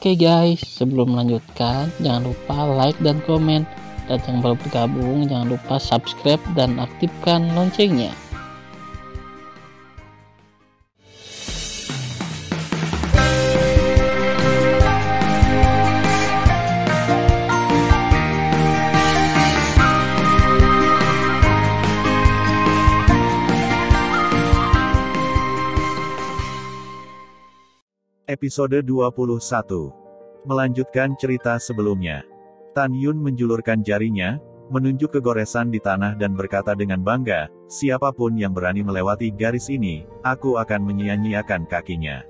Oke guys, sebelum melanjutkan, jangan lupa like dan komen. Dan yang baru bergabung, jangan lupa subscribe dan aktifkan loncengnya. Episode 21. Melanjutkan cerita sebelumnya. Tan Yun menjulurkan jarinya, menunjuk ke goresan di tanah dan berkata dengan bangga, siapapun yang berani melewati garis ini, aku akan menyia-nyiakan kakinya.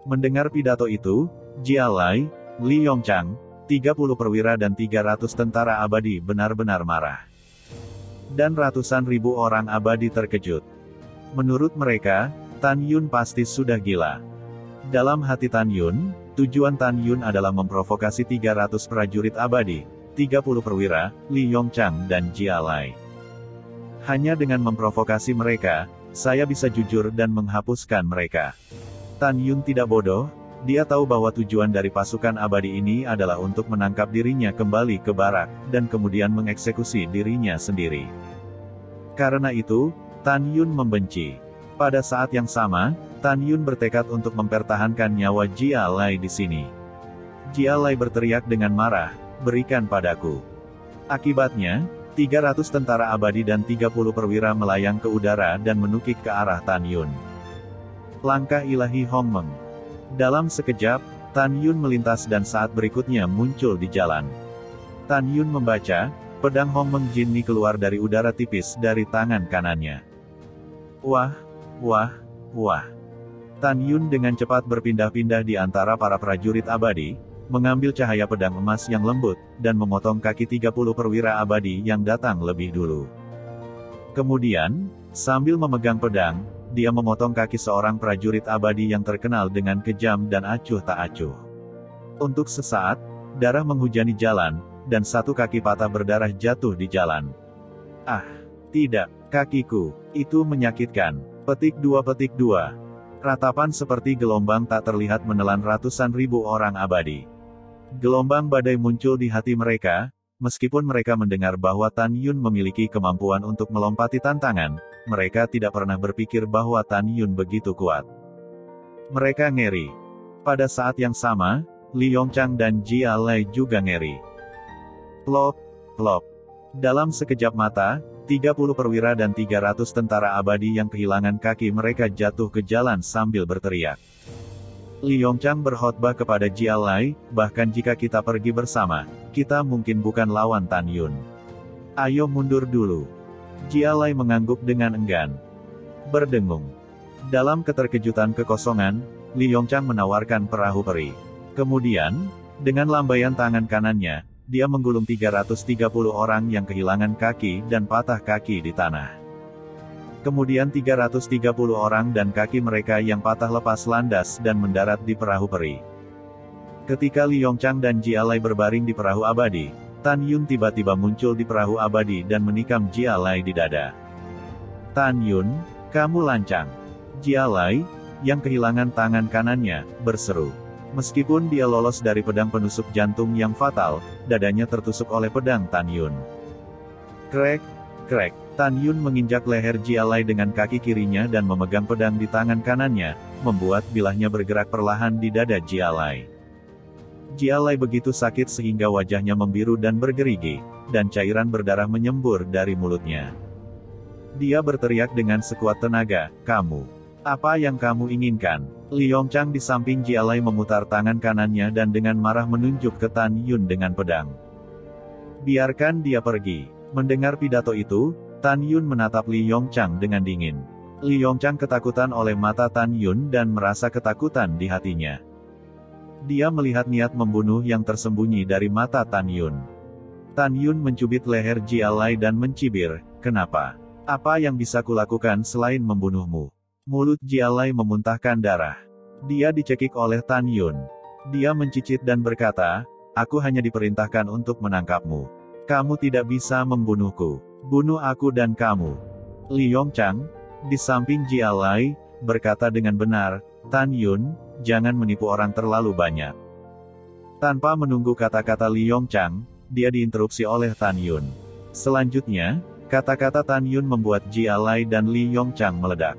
Mendengar pidato itu, Jia Lai, Li Yongchang, 30 perwira dan 300 tentara abadi benar-benar marah. Dan ratusan ribu orang abadi terkejut. Menurut mereka, Tan Yun pasti sudah gila. Dalam hati Tan Yun, tujuan Tan Yun adalah memprovokasi 300 prajurit abadi, 30 perwira, Li Yongchang dan Jia Lai. Hanya dengan memprovokasi mereka, saya bisa jujur dan menghapuskan mereka. Tan Yun tidak bodoh, dia tahu bahwa tujuan dari pasukan abadi ini adalah untuk menangkap dirinya kembali ke barak, dan kemudian mengeksekusi dirinya sendiri. Karena itu, Tan Yun membenci. Pada saat yang sama, Tan Yun bertekad untuk mempertahankan nyawa Jia Lai di sini. Jia Lai berteriak dengan marah, berikan padaku. Akibatnya, 300 tentara abadi dan 30 perwira melayang ke udara dan menukik ke arah Tan Yun. Langkah ilahi Hong Meng. Dalam sekejap, Tan Yun melintas dan saat berikutnya muncul di jalan. Tan Yun membaca, pedang Hong Meng Jinni keluar dari udara tipis dari tangan kanannya. Wah, wah, wah. Tan Yun dengan cepat berpindah-pindah di antara para prajurit abadi, mengambil cahaya pedang emas yang lembut, dan memotong kaki 30 perwira abadi yang datang lebih dulu. Kemudian, sambil memegang pedang, dia memotong kaki seorang prajurit abadi yang terkenal dengan kejam dan acuh tak acuh. Untuk sesaat, darah menghujani jalan, dan satu kaki patah berdarah jatuh di jalan. Ah, tidak, kakiku, itu menyakitkan. Petik 2. Ratapan seperti gelombang tak terlihat menelan ratusan ribu orang abadi. Gelombang badai muncul di hati mereka, meskipun mereka mendengar bahwa Tan Yun memiliki kemampuan untuk melompati tantangan, mereka tidak pernah berpikir bahwa Tan Yun begitu kuat. Mereka ngeri. Pada saat yang sama, Li Yongchang dan Jia Lai juga ngeri. Plop, plop. Dalam sekejap mata, 30 perwira dan 300 tentara abadi yang kehilangan kaki mereka jatuh ke jalan sambil berteriak. Li Yongchang berkhotbah kepada Jia Lai, bahkan jika kita pergi bersama, kita mungkin bukan lawan Tan Yun. Ayo mundur dulu. Jia Lai mengangguk dengan enggan. Berdengung. Dalam keterkejutan kekosongan, Li Yongchang menawarkan perahu peri. Kemudian, dengan lambaian tangan kanannya, dia menggulung 330 orang yang kehilangan kaki dan patah kaki di tanah. Kemudian 330 orang dan kaki mereka yang patah lepas landas dan mendarat di perahu peri. Ketika Li Yongchang dan Jia Lai berbaring di perahu abadi, Tan Yun tiba-tiba muncul di perahu abadi dan menikam Jia Lai di dada. Tan Yun, kamu lancang. Jia Lai, yang kehilangan tangan kanannya, berseru. Meskipun dia lolos dari pedang penusuk jantung yang fatal, dadanya tertusuk oleh pedang Tan Yun. Krek, krek. Tan Yun menginjak leher Jia Lai dengan kaki kirinya dan memegang pedang di tangan kanannya, membuat bilahnya bergerak perlahan di dada Jia Lai. Jia Lai begitu sakit sehingga wajahnya membiru dan bergerigi, dan cairan berdarah menyembur dari mulutnya. Dia berteriak dengan sekuat tenaga, kamu. Apa yang kamu inginkan? Li Yongchang di samping Jia Lai memutar tangan kanannya dan dengan marah menunjuk ke Tan Yun dengan pedang. Biarkan dia pergi. Mendengar pidato itu, Tan Yun menatap Li Yongchang dengan dingin. Li Yongchang ketakutan oleh mata Tan Yun dan merasa ketakutan di hatinya. Dia melihat niat membunuh yang tersembunyi dari mata Tan Yun. Tan Yun mencubit leher Jia Lai dan mencibir, kenapa? Apa yang bisa kulakukan selain membunuhmu? Mulut Jia Lai memuntahkan darah. Dia dicekik oleh Tan Yun. Dia mencicit dan berkata, aku hanya diperintahkan untuk menangkapmu. Kamu tidak bisa membunuhku. Bunuh aku dan kamu. Li Yongchang, di samping Jia Lai, berkata dengan benar, Tan Yun, jangan menipu orang terlalu banyak. Tanpa menunggu kata-kata Li Yongchang, dia diinterupsi oleh Tan Yun. Selanjutnya, kata-kata Tan Yun membuat Jia Lai dan Li Yongchang meledak.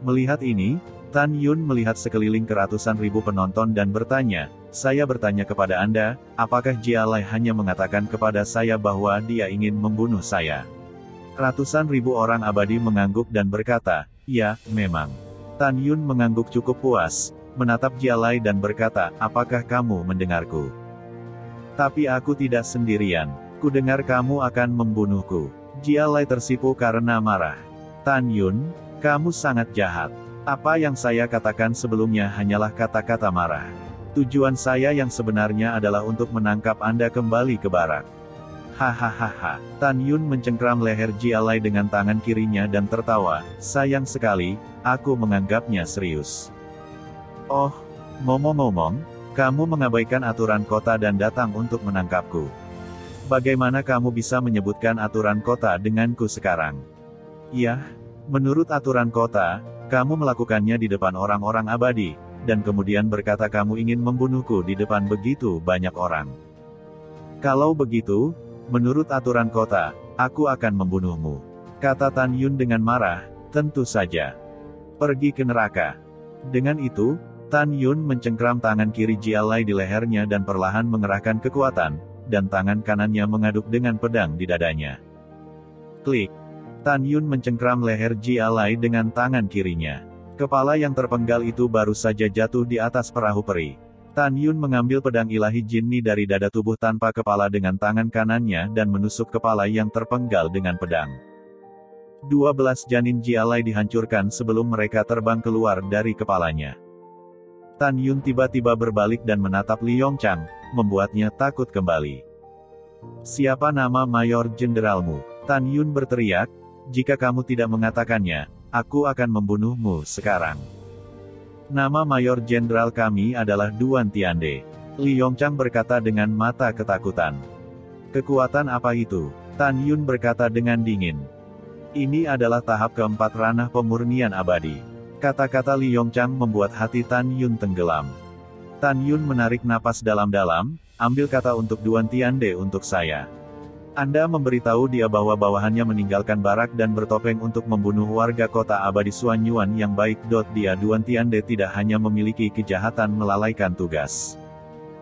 Melihat ini, Tan Yun melihat sekeliling ke ratusan ribu penonton dan bertanya, "Saya bertanya kepada Anda, apakah Jia Lai hanya mengatakan kepada saya bahwa dia ingin membunuh saya?" Ratusan ribu orang abadi mengangguk dan berkata, "Ya, memang." Tan Yun mengangguk cukup puas, menatap Jia Lai dan berkata, "Apakah kamu mendengarku? Tapi aku tidak sendirian. Kudengar kamu akan membunuhku." Jia Lai tersipu karena marah. "Tan Yun, kamu sangat jahat. Apa yang saya katakan sebelumnya hanyalah kata-kata marah. Tujuan saya yang sebenarnya adalah untuk menangkap Anda kembali ke barak." Hahaha. Tan Yun mencengkram leher Jia Lai dengan tangan kirinya dan tertawa, "Sayang sekali, aku menganggapnya serius." "Oh, ngomong-ngomong, kamu mengabaikan aturan kota dan datang untuk menangkapku. Bagaimana kamu bisa menyebutkan aturan kota denganku sekarang?" "Ya, menurut aturan kota, kamu melakukannya di depan orang-orang abadi, dan kemudian berkata kamu ingin membunuhku di depan begitu banyak orang. Kalau begitu, menurut aturan kota, aku akan membunuhmu," kata Tan Yun dengan marah. "Tentu saja. Pergi ke neraka." Dengan itu, Tan Yun mencengkram tangan kiri Jia Lai di lehernya dan perlahan mengerahkan kekuatan, dan tangan kanannya mengaduk dengan pedang di dadanya. Klik. Tan Yun mencengkram leher Jia Lai dengan tangan kirinya. Kepala yang terpenggal itu baru saja jatuh di atas perahu peri. Tan Yun mengambil pedang ilahi Jinni dari dada tubuh tanpa kepala dengan tangan kanannya dan menusuk kepala yang terpenggal dengan pedang. 12 janin Jia Lai dihancurkan sebelum mereka terbang keluar dari kepalanya. Tan Yun tiba-tiba berbalik dan menatap Li Yongchang, membuatnya takut kembali. "Siapa nama Mayor Jenderalmu?" Tan Yun berteriak, "Jika kamu tidak mengatakannya, aku akan membunuhmu sekarang." "Nama Mayor Jenderal kami adalah Duan Tiande," Li Yongchang berkata dengan mata ketakutan. "Kekuatan apa itu?" Tan Yun berkata dengan dingin. "Ini adalah tahap keempat ranah pemurnian abadi." Kata-kata Li Yongchang membuat hati Tan Yun tenggelam. Tan Yun menarik napas dalam-dalam, "Ambil kata untuk Duan Tiande untuk saya. Anda memberitahu dia bahwa bawahannya meninggalkan barak dan bertopeng untuk membunuh warga kota abadi Suanyuan yang baik. Dia Duan Tiande tidak hanya memiliki kejahatan melalaikan tugas,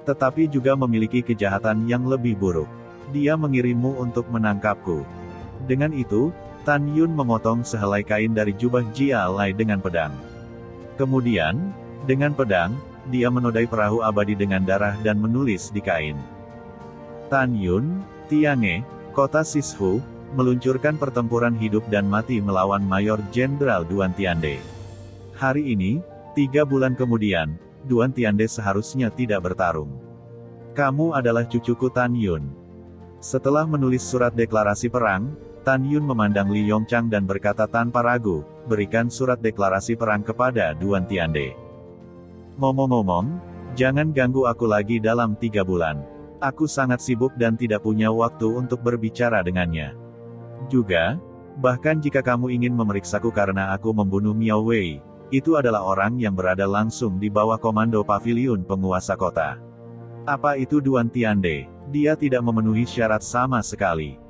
tetapi juga memiliki kejahatan yang lebih buruk. Dia mengirimmu untuk menangkapku." Dengan itu, Tan Yun memotong sehelai kain dari jubah Jia Lai dengan pedang. Kemudian, dengan pedang, dia menodai perahu abadi dengan darah dan menulis di kain. Tan Yun, Tiange, kota Sishu, meluncurkan pertempuran hidup dan mati melawan Mayor Jenderal Duan Tiande. Hari ini, 3 bulan kemudian, Duan Tiande seharusnya tidak bertarung. "Kamu adalah cucuku Tan Yun." Setelah menulis surat deklarasi perang, Tan Yun memandang Li Yongchang dan berkata tanpa ragu, "Berikan surat deklarasi perang kepada Duan Tiande. Ngomong-ngomong, jangan ganggu aku lagi dalam 3 bulan. Aku sangat sibuk dan tidak punya waktu untuk berbicara dengannya. Juga, bahkan jika kamu ingin memeriksaku karena aku membunuh Miao Wei, itu adalah orang yang berada langsung di bawah komando paviliun penguasa kota. Apa itu Duan Tiande? Dia tidak memenuhi syarat sama sekali."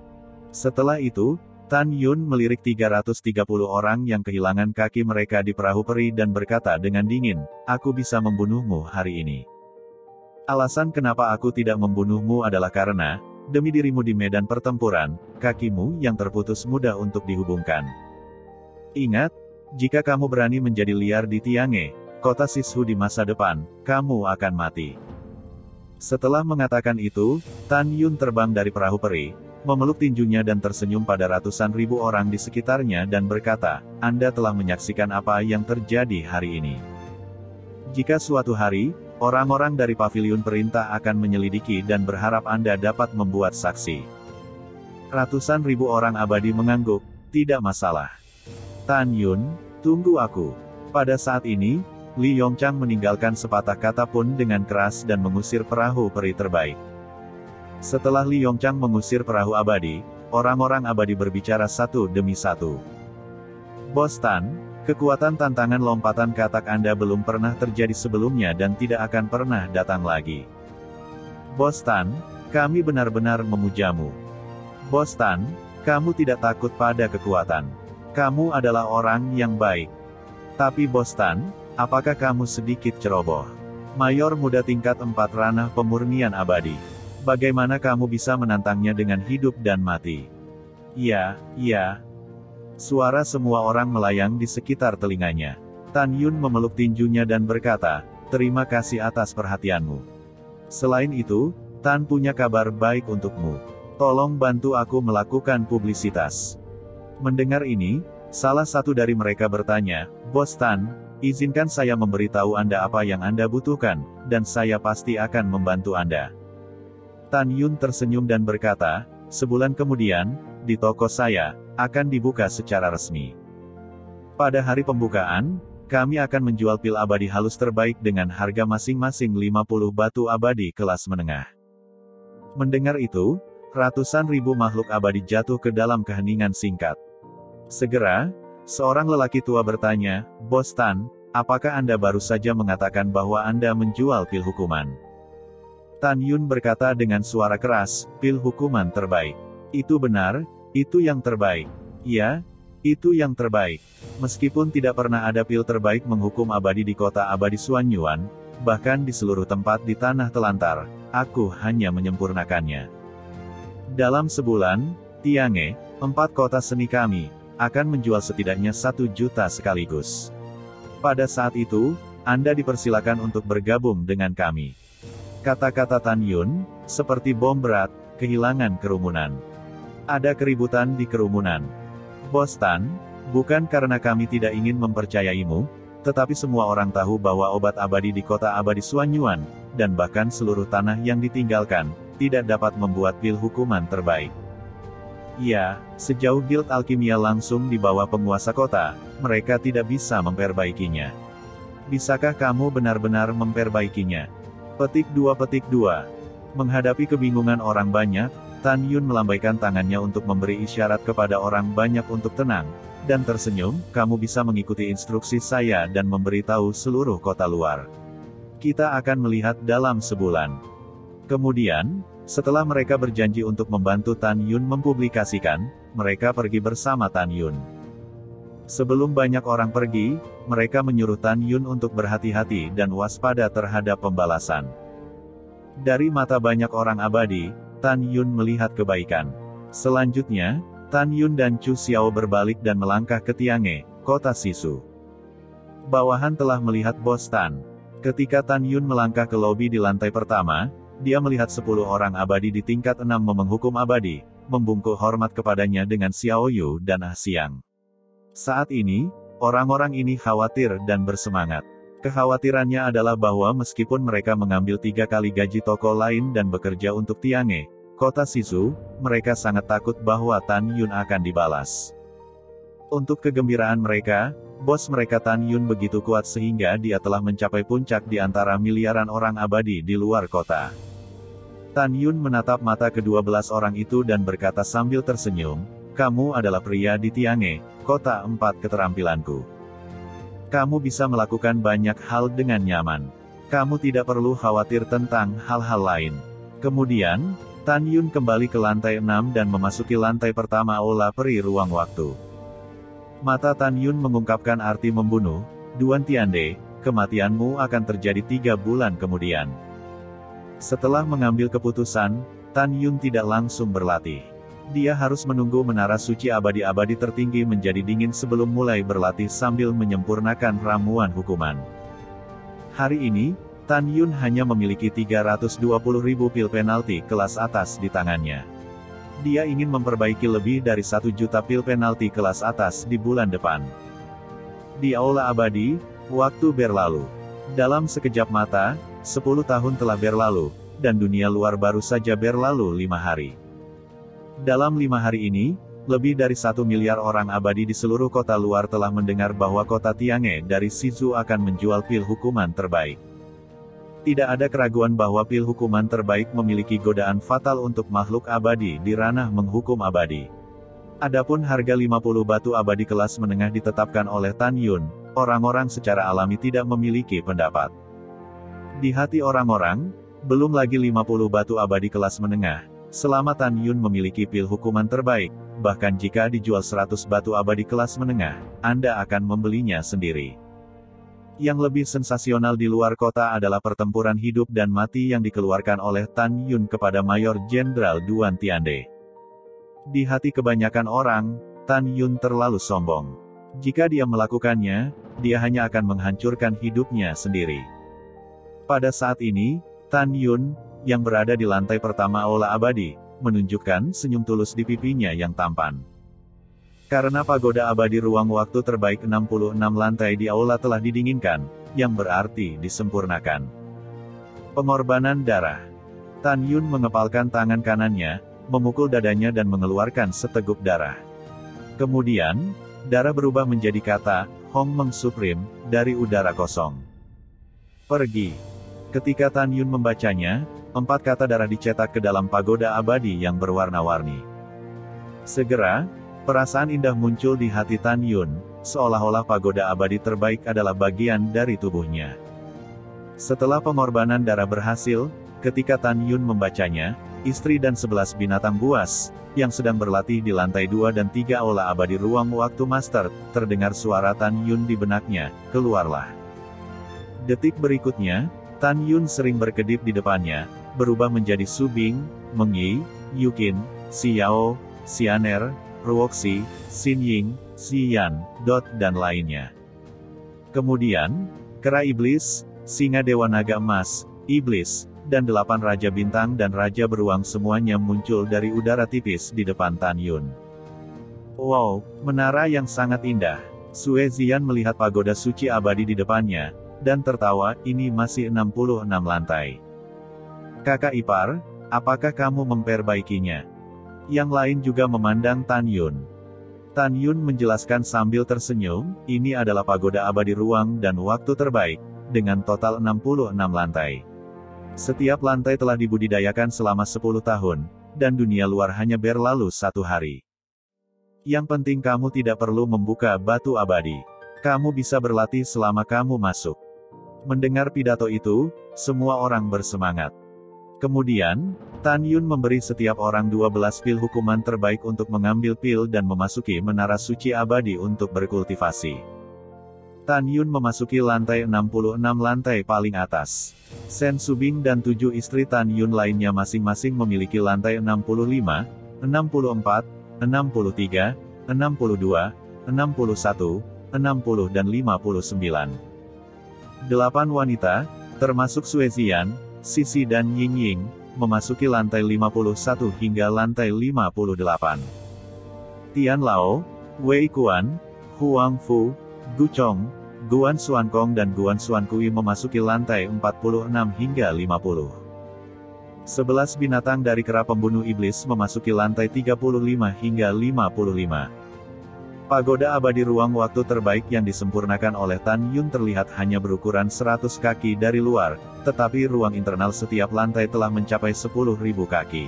Setelah itu, Tan Yun melirik 330 orang yang kehilangan kaki mereka di perahu peri dan berkata dengan dingin, "Aku bisa membunuhmu hari ini. Alasan kenapa aku tidak membunuhmu adalah karena, demi dirimu di medan pertempuran, kakimu yang terputus mudah untuk dihubungkan. Ingat, jika kamu berani menjadi liar di Tiange, kota Sishu di masa depan, kamu akan mati." Setelah mengatakan itu, Tan Yun terbang dari perahu peri, memeluk tinjunya dan tersenyum pada ratusan ribu orang di sekitarnya dan berkata, "Anda telah menyaksikan apa yang terjadi hari ini. Jika suatu hari, orang-orang dari paviliun perintah akan menyelidiki dan berharap Anda dapat membuat saksi." Ratusan ribu orang abadi mengangguk, "Tidak masalah. Tan Yun, tunggu aku." Pada saat ini, Li Yongchang meninggalkan sepatah kata pun dengan keras dan mengusir perahu peri terbaik. Setelah Li Yongchang mengusir perahu abadi, orang-orang abadi berbicara satu demi satu. "Bos Tan, kekuatan tantangan lompatan katak Anda belum pernah terjadi sebelumnya dan tidak akan pernah datang lagi. Bos Tan, kami benar-benar memujamu. Bos Tan, kamu tidak takut pada kekuatan. Kamu adalah orang yang baik. Tapi Bos Tan, apakah kamu sedikit ceroboh? Mayor muda tingkat 4 ranah pemurnian abadi. Bagaimana kamu bisa menantangnya dengan hidup dan mati? Iya, iya. Suara semua orang melayang di sekitar telinganya. Tan Yun memeluk tinjunya dan berkata, terima kasih atas perhatianmu. Selain itu, Tan punya kabar baik untukmu. Tolong bantu aku melakukan publisitas. Mendengar ini, salah satu dari mereka bertanya, Bos Tan, izinkan saya memberitahu Anda apa yang Anda butuhkan, dan saya pasti akan membantu Anda. Tan Yun tersenyum dan berkata, sebulan kemudian, di toko saya, akan dibuka secara resmi. Pada hari pembukaan, kami akan menjual pil abadi halus terbaik dengan harga masing-masing 50 batu abadi kelas menengah. Mendengar itu, ratusan ribu makhluk abadi jatuh ke dalam keheningan singkat. Segera, seorang lelaki tua bertanya, Bos Tan, apakah Anda baru saja mengatakan bahwa Anda menjual pil hukuman? Tan Yun berkata dengan suara keras, pil hukuman terbaik. Itu benar, itu yang terbaik. Ya, itu yang terbaik. Meskipun tidak pernah ada pil terbaik menghukum abadi di kota abadi Xuanyuan, bahkan di seluruh tempat di tanah telantar, aku hanya menyempurnakannya. Dalam sebulan, Tiange, 4 kota seni kami, akan menjual setidaknya 1 juta sekaligus. Pada saat itu, Anda dipersilakan untuk bergabung dengan kami. Kata-kata Tan Yun, seperti bom berat, kehilangan kerumunan. Ada keributan di kerumunan. Bos Tan, bukan karena kami tidak ingin mempercayaimu, tetapi semua orang tahu bahwa obat abadi di kota abadi Xuanyuan, dan bahkan seluruh tanah yang ditinggalkan, tidak dapat membuat pil hukuman terbaik. Ya, sejauh Guild Alkimia langsung di bawah penguasa kota, mereka tidak bisa memperbaikinya. Bisakah kamu benar-benar memperbaikinya? Petik 2. Menghadapi kebingungan orang banyak, Tan Yun melambaikan tangannya untuk memberi isyarat kepada orang banyak untuk tenang, dan tersenyum, kamu bisa mengikuti instruksi saya dan memberitahu seluruh kota luar. Kita akan melihat dalam sebulan. Kemudian, setelah mereka berjanji untuk membantu Tan Yun mempublikasikan, mereka pergi bersama Tan Yun. Sebelum banyak orang pergi, mereka menyuruh Tan Yun untuk berhati-hati dan waspada terhadap pembalasan. Dari mata banyak orang abadi, Tan Yun melihat kebaikan. Selanjutnya, Tan Yun dan Chu Xiao berbalik dan melangkah ke Tiange, kota Sisu. Bawahan telah melihat Bos Tan. Ketika Tan Yun melangkah ke lobi di lantai pertama, dia melihat 10 orang abadi di tingkat 6 menghukum abadi, membungkuk hormat kepadanya dengan Xiao Yu dan Ah Xiang. Saat ini, orang-orang ini khawatir dan bersemangat. Kekhawatirannya adalah bahwa meskipun mereka mengambil 3 kali gaji toko lain dan bekerja untuk Tiange, kota Sisu, mereka sangat takut bahwa Tan Yun akan dibalas. Untuk kegembiraan mereka, bos mereka Tan Yun begitu kuat sehingga dia telah mencapai puncak di antara miliaran orang abadi di luar kota. Tan Yun menatap mata ke-12 orang itu dan berkata sambil tersenyum, kamu adalah pria di Tiange, kota 4 keterampilanku. Kamu bisa melakukan banyak hal dengan nyaman. Kamu tidak perlu khawatir tentang hal-hal lain. Kemudian, Tan Yun kembali ke lantai 6 dan memasuki lantai pertama aula peri ruang waktu. Mata Tan Yun mengungkapkan arti membunuh, Duan Tiande, kematianmu akan terjadi 3 bulan kemudian. Setelah mengambil keputusan, Tan Yun tidak langsung berlatih. Dia harus menunggu menara suci abadi-abadi tertinggi menjadi dingin sebelum mulai berlatih sambil menyempurnakan ramuan hukuman. Hari ini, Tan Yun hanya memiliki 320.000 pil penalti kelas atas di tangannya. Dia ingin memperbaiki lebih dari 1 juta pil penalti kelas atas di bulan depan. Di aula abadi, waktu berlalu. Dalam sekejap mata, 10 tahun telah berlalu, dan dunia luar baru saja berlalu 5 hari. Dalam 5 hari ini, lebih dari 1 miliar orang abadi di seluruh kota luar telah mendengar bahwa kota Tiange dari Sisu akan menjual pil hukuman terbaik. Tidak ada keraguan bahwa pil hukuman terbaik memiliki godaan fatal untuk makhluk abadi di ranah menghukum abadi. Adapun harga 50 batu abadi kelas menengah ditetapkan oleh Tan Yun, orang-orang secara alami tidak memiliki pendapat. Di hati orang-orang, Belum lagi 50 batu abadi kelas menengah. Selama Tan Yun memiliki pil hukuman terbaik, bahkan jika dijual 100 batu abadi kelas menengah, Anda akan membelinya sendiri. Yang lebih sensasional di luar kota adalah pertempuran hidup dan mati yang dikeluarkan oleh Tan Yun kepada Mayor Jenderal Duan Tiande. Di hati kebanyakan orang, Tan Yun terlalu sombong. Jika dia melakukannya, dia hanya akan menghancurkan hidupnya sendiri. Pada saat ini, Tan Yun, yang berada di lantai pertama Aula Abadi, menunjukkan senyum tulus di pipinya yang tampan. Karena pagoda abadi ruang waktu terbaik 66 lantai di Aula telah didinginkan, yang berarti disempurnakan. Pengorbanan darah. Tan Yun mengepalkan tangan kanannya, memukul dadanya dan mengeluarkan seteguk darah. Kemudian, darah berubah menjadi kata, Hong Meng Supreme, dari udara kosong. Pergi. Ketika Tan Yun membacanya, 4 kata darah dicetak ke dalam pagoda abadi yang berwarna-warni. Segera, perasaan indah muncul di hati Tan Yun, seolah-olah pagoda abadi terbaik adalah bagian dari tubuhnya. Setelah pengorbanan darah berhasil, ketika Tan Yun membacanya, istri dan 11 binatang buas, yang sedang berlatih di lantai 2 dan 3 Aula Abadi Ruang Waktu Master, terdengar suara Tan Yun di benaknya, keluarlah. Detik berikutnya, Tan Yun sering berkedip di depannya, berubah menjadi Su Bing, Meng Yi, Yukin, Xiao, Xianer, Ruoxi, Xin Ying, Xian, Dot dan lainnya. Kemudian, kera iblis, singa dewa naga emas, iblis, dan 8 raja bintang dan raja beruang semuanya muncul dari udara tipis di depan Tan Yun. Wow, menara yang sangat indah. Sue Zian melihat pagoda suci abadi di depannya, dan tertawa, ini masih 66 lantai. Kakak ipar, apakah kamu memperbaikinya? Yang lain juga memandang Tan Yun. Tan Yun menjelaskan sambil tersenyum, ini adalah pagoda abadi ruang dan waktu terbaik, dengan total 66 lantai. Setiap lantai telah dibudidayakan selama 10 tahun, dan dunia luar hanya berlalu 1 hari. Yang penting kamu tidak perlu membuka batu abadi. Kamu bisa berlatih selama kamu masuk. Mendengar pidato itu, semua orang bersemangat. Kemudian, Tan Yun memberi setiap orang 12 pil hukuman terbaik untuk mengambil pil dan memasuki menara suci abadi untuk berkultivasi. Tan Yun memasuki lantai 66 lantai paling atas. Sen Subing dan 7 istri Tan Yun lainnya masing-masing memiliki lantai 65, 64, 63, 62, 61, 60 dan 59. 8 wanita, termasuk Sue Zian, Sisi dan Ying Ying, memasuki lantai 51 hingga lantai 58. Tian Lao, Wei Kuan, Huang Fu, Gu Chong, Guan Xuankong dan Guan Xuankui memasuki lantai 46 hingga 50. 11 binatang dari kera pembunuh iblis memasuki lantai 35 hingga 55. Pagoda abadi ruang waktu terbaik yang disempurnakan oleh Tan Yun terlihat hanya berukuran 100 kaki dari luar, tetapi ruang internal setiap lantai telah mencapai 10.000 kaki.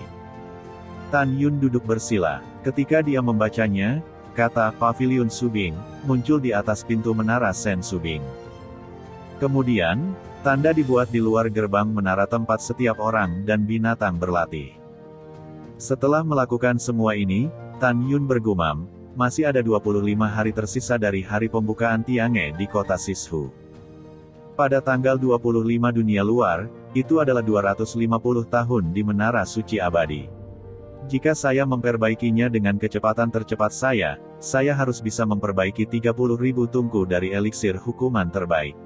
Tan Yun duduk bersila. Ketika dia membacanya, kata Pavilion Subing muncul di atas pintu menara Sen Subing. Kemudian, tanda dibuat di luar gerbang menara tempat setiap orang dan binatang berlatih. Setelah melakukan semua ini, Tan Yun bergumam, masih ada 25 hari tersisa dari hari pembukaan Tiange di kota Sishu. Pada tanggal 25 dunia luar, itu adalah 250 tahun di Menara Suci Abadi. Jika saya memperbaikinya dengan kecepatan tercepat saya harus bisa memperbaiki 30.000 tungku dari eliksir hukuman terbaik.